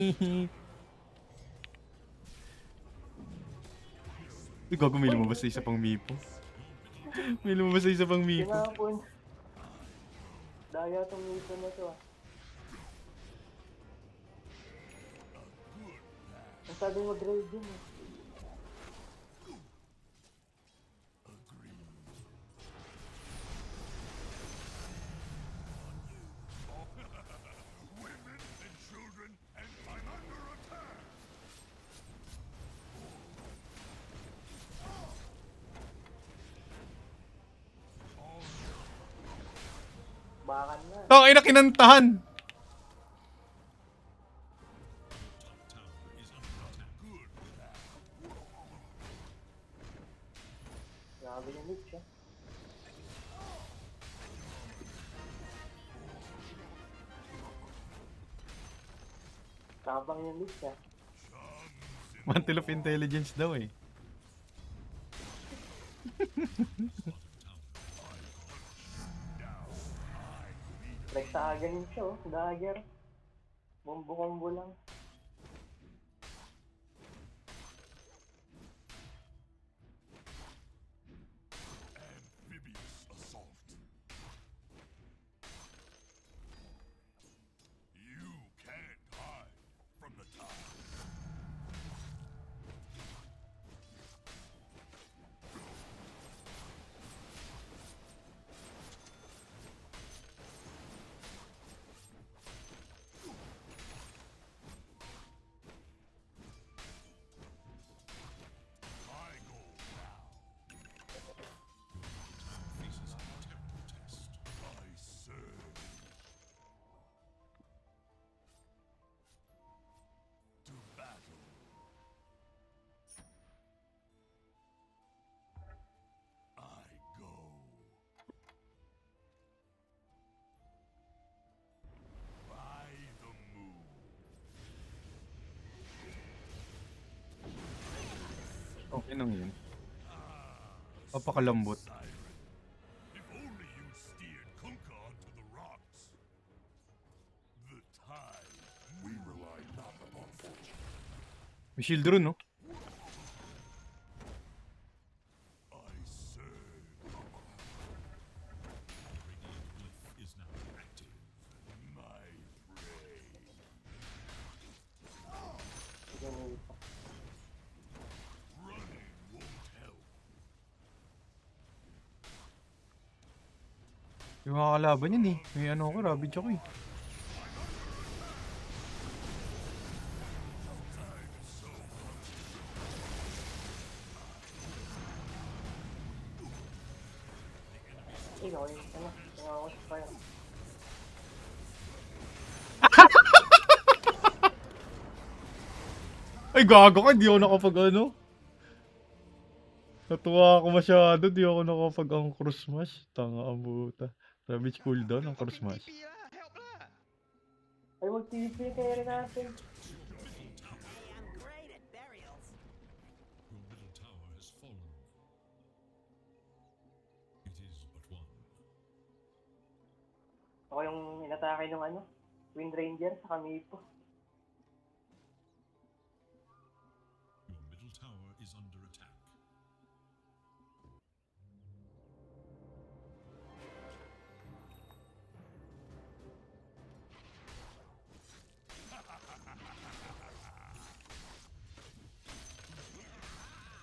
Uy, gago, may Uy, lumabas na isa pang Mipo. May lumabas na isa pang Mipo. tinapon. Daya tong nito na to ah. Ang sabi mo drive din eh. Bakan na. Tangay na kinantahan! Grabe yung mid siya. Tabang yung mid siya. Mantle of Intelligence daw eh. Nagsagan siya oh. Dagger. Bumbu-combo lang. Okay nang yun. Papakalambot. If only you steered Kunkka to the rocks. The tide. We rely not upon fortune. May shield run, no? I serve. Is now active. My prey. Yung mid. Running won't help. Yung mga kalaban yun eh. May ano ako, Ravage ako eh. Ikaw yung ano. Tingnan ko sa fire. Ay, gago ka, di ako nakapag ano. Natuwa ako masyado, di ako nakapag ang cross smash. Tanga ang buta. Ravage cooldown ang cross smash. Ay, mag-PvP carry natin. I am great at burials. Your middle tower has fallen. It is but one. Ako yung inatake ng ano. Wind Ranger sa Kamipo. Your middle tower is under attack.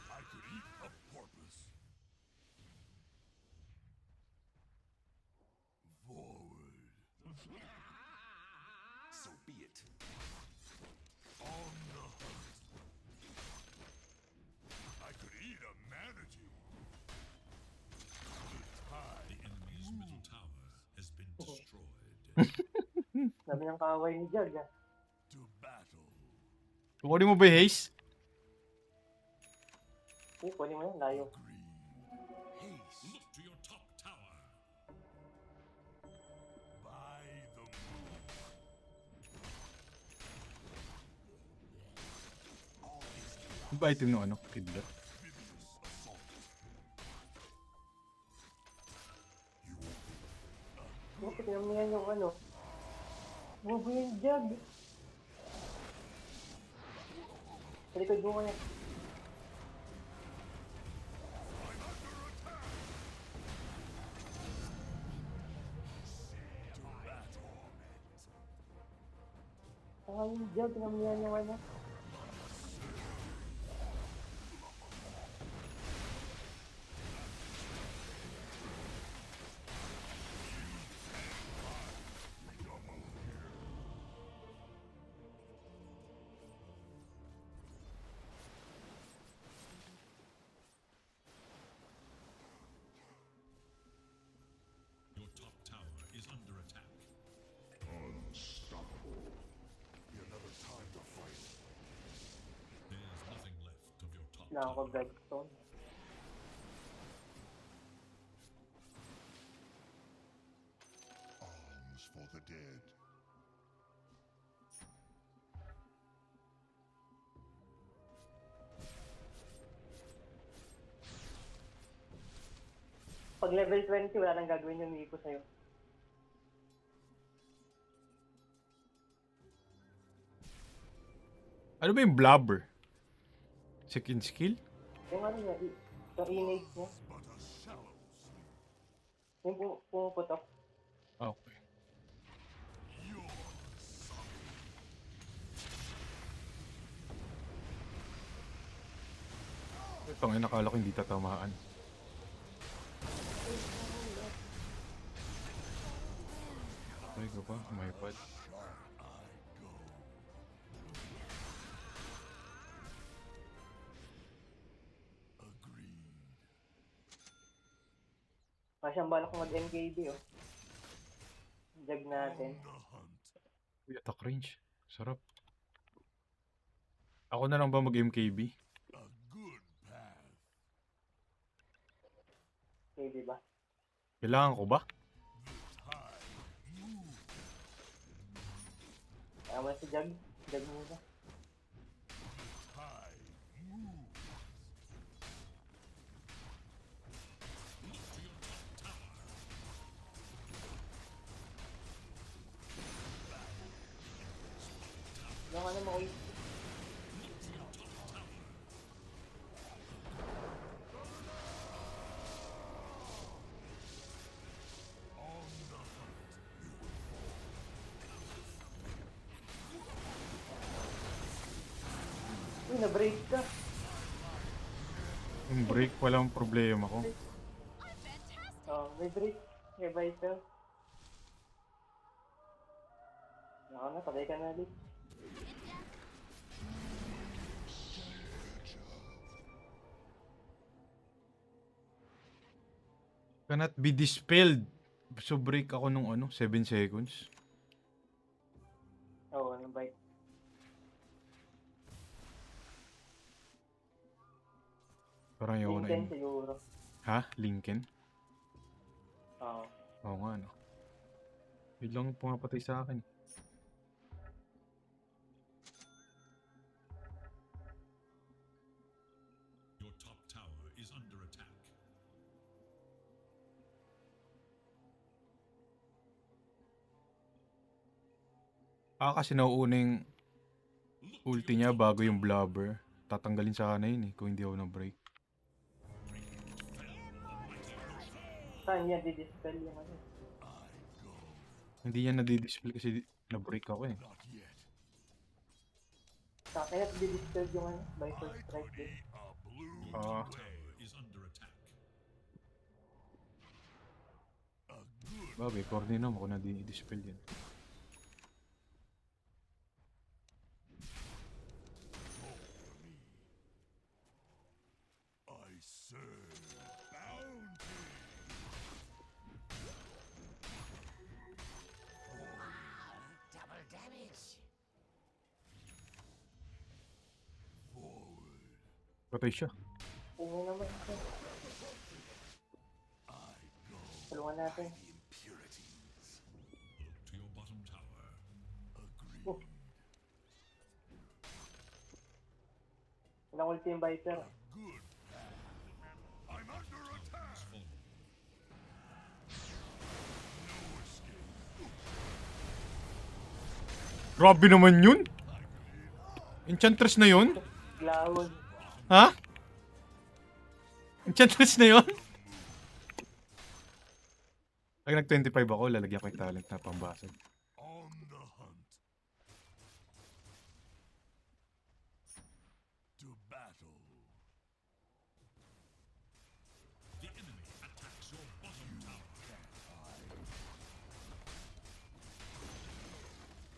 I could eat a porpoise. Forward. So be it. On the hunt. I could eat a manatee. The enemy's middle tower has been destroyed. Sabi ng kaaway ni Jag ah. To battle. Kukunin mo ba yung haste? Eh, kunin mo yan. Layo. Green. Haste. Look to your top tower. By the moon. Ano ba item ng ano? Kidlat? Amphibious assault. Bakit tingnan mo yan yung ano. Bobo yung Jag. Sa likod mo ngayon. Saka yung job, pinamilihan yung ano. Your top tower is under attack. Unstoppable. Be another time to fight. There's nothing left of your top Kailangan ko tower. Bloodstone. Arms for the dead. Pag level 20, wala nang gagawin yung Miko sa'yo. Ano ba yung blubber? Second skill? Yung ano niya, yung innate niya. But a shallow sleep. Yung pumuputok. Okay. You're sorry. Ito nga, nakala ko hindi tatamaan. Ay, ko pa, may pad. Agreed. Masyang balak ko mag-MKB, oh. Jag natin. On the hunt. Uy, attack range. Sarap. Ako na lang ba mag-MKB? A good path. Okay, di ba? Kailangan ko ba? Kaya mo na si Jag. Jag muna. Tide moves. Yung ano mo, uy. Uy, na-break ka. Yung break, walang problema ko. Oh, may break. May vital. Naka na, patay ka na ulit. Cannot be dispelled. So break ako nung 7 seconds. Oo, anong bite? Parang ayoko na Lincoln yun. siguro. Ha? Lincoln? Oo. Oo nga, no. Yun lang yung pumapatay sa akin. Your top tower is under attack. Kasi nauuna yung ulti niya bago yung blubber. Tatanggalin sa na yun kung hindi ako na-break. Saan niya didispel yung ano? Hindi niya nadi-display kasi na-break ako Not yet. Sa akin at didispel yung ano? By first strike din. A blue Ah. tower is under attack. A good Bagay, corny naman kung nadi-dispel yan. I serve bounty. Double damage. Forward. Patay siya. Uwi naman ito. I go. Tulungan natin. The impurities. Look to your bottom tower. Agreed. Oh. Walang ulti yung Viper. Good path. I'm under attack. Full. No escape. Grabe naman yun! Enchantress na yun? Glawon. Ha? Enchantress na yun? Pag nag-25 ako, lalagyan ko yung talent na pambasag. On the hunt. To battle. The enemy attacks your bottom tower.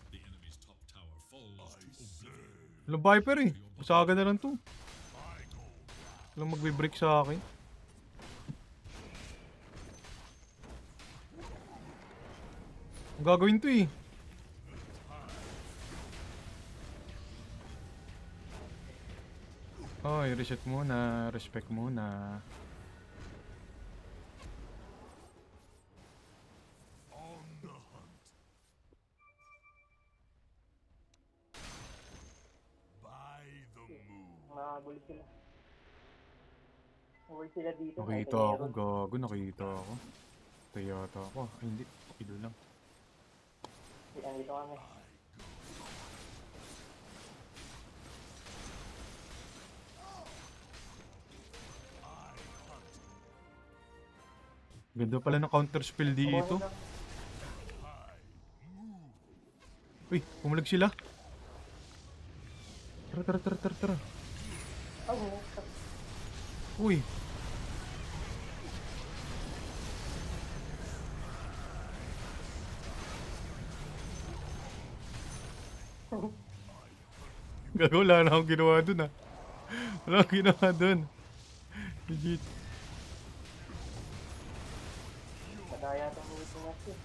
The enemy's top tower falls to oblivion. Wala Viper eh. Masaga na lang to. Walang magbe-break sa akin. Ang gagawin to eh. Oh, i-reset muna. Respect muna. On the hunt. By the moon. Makagulit sila. Over sila dito. Nakita ako, gago. Nakita ako. Ito yata ako. Ay, hindi. Ilo lang. Andito kami. Ganda pala ng counter spell dito. Uy, pumalag sila. Tara, tara, tara, tara, tara. Uy. Gago, wala na akong ginawa dun ah. Wala akong ginawa dun. Legit. Madaya itong ulit ng natin.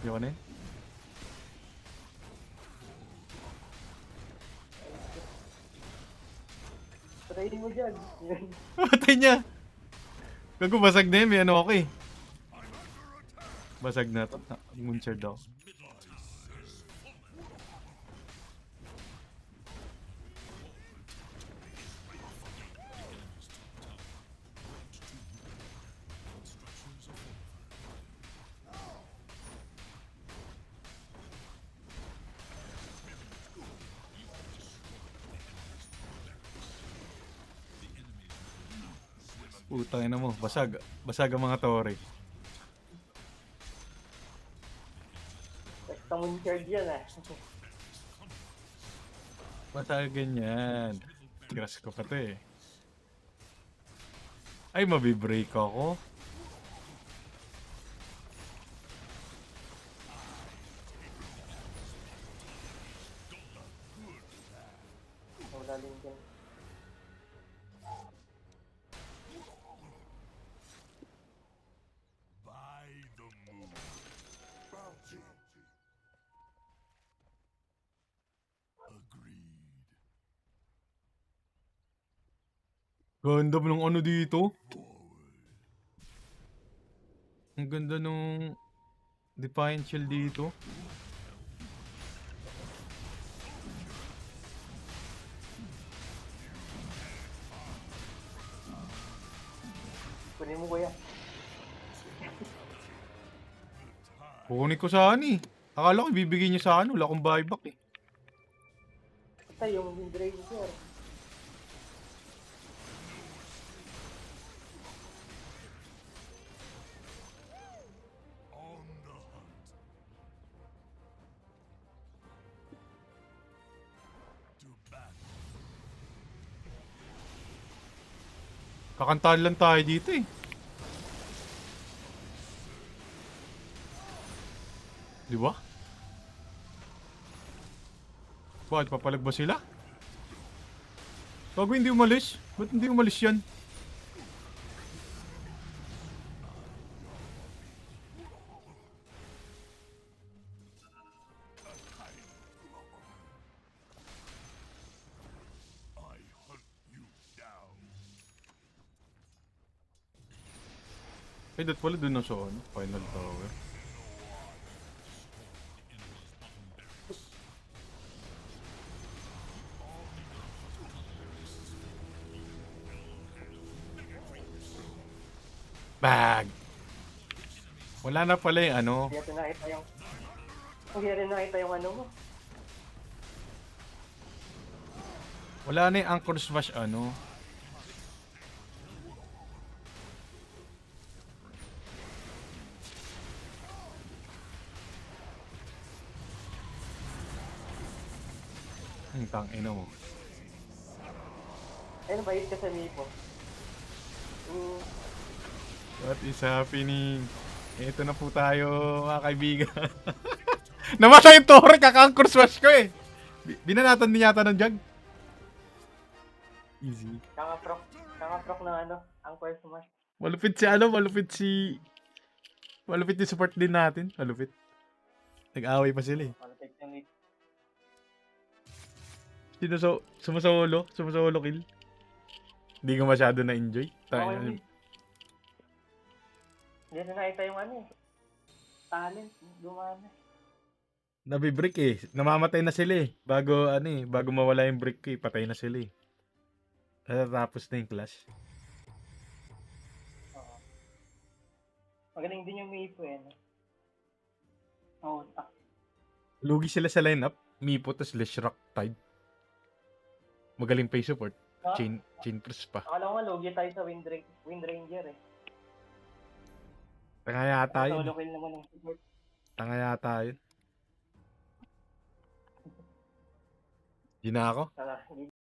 Di ko na eh. Patayin mo dyan. Yun. Patay niya. Gago, basag na yun. May ano ako eh. Basag na to. Moonshard ako. Putang ina mo. Basag. Basag ang mga tore. Basta moonshard yan ah. Basag ganyan. Crush ko pa to eh. Ay, mabibreak ako. Wala din dyan. By the moon. Bounty. Agreed. Ganda ng ano dito. Ang ganda nung Defiant Shield dito. Kunin mo kuya. Kukunin ko saan eh. Akala ko ibibigay niya sa ano. Wala akong buyback eh. Basta yung Windrain sir. On the hunt. To battle. Kakantahan lang tayo dito eh. Di ba? Bakit papalag ba sila? Bago hindi umalis? Ba't hindi umalis yan? I hunt you down. Ay, dat pala dun na sa ano, final tower. Bag! Wala na pala yung ano. Hindi natin nakita yung... Hindi natin nakita yung ano mo. Wala na yung Anchor Smash ano. Ang tangina mo. Ayun, bait ka sa Mipo. What is happening? Ito na po tayo, mga kaibigan. Namatay yung Torre, kaka-Anchor Smash ko eh. Binanatan din yata ng jug. Easy. Kaka-proc ng ano, ang first smash. Malupit si ano, malupit yung support din natin. Malupit. Nag-away pa sila eh. Malapit yung lead. Sumusolo kill. Hindi ko masyado na-enjoy. Okay, lead. Hindi na nakita yung ano eh. Talent, gumana. Nabibrick eh. Namamatay na sila eh. Bago mawala yung brick eh. Patay na sila eh. Tapos na yung clash. Oo. Magaling din yung Mipo eh. No? Oo, tak. Lugi sila sa lineup. Mipo tas Leshrac Tide. Magaling pa yung support. Chain press pa. Akala ko nga logi tayo sa Wind Ranger eh. Tanga yata yun. Solo kill naman ng support. Tanga yata yun. Di na ako. Tara,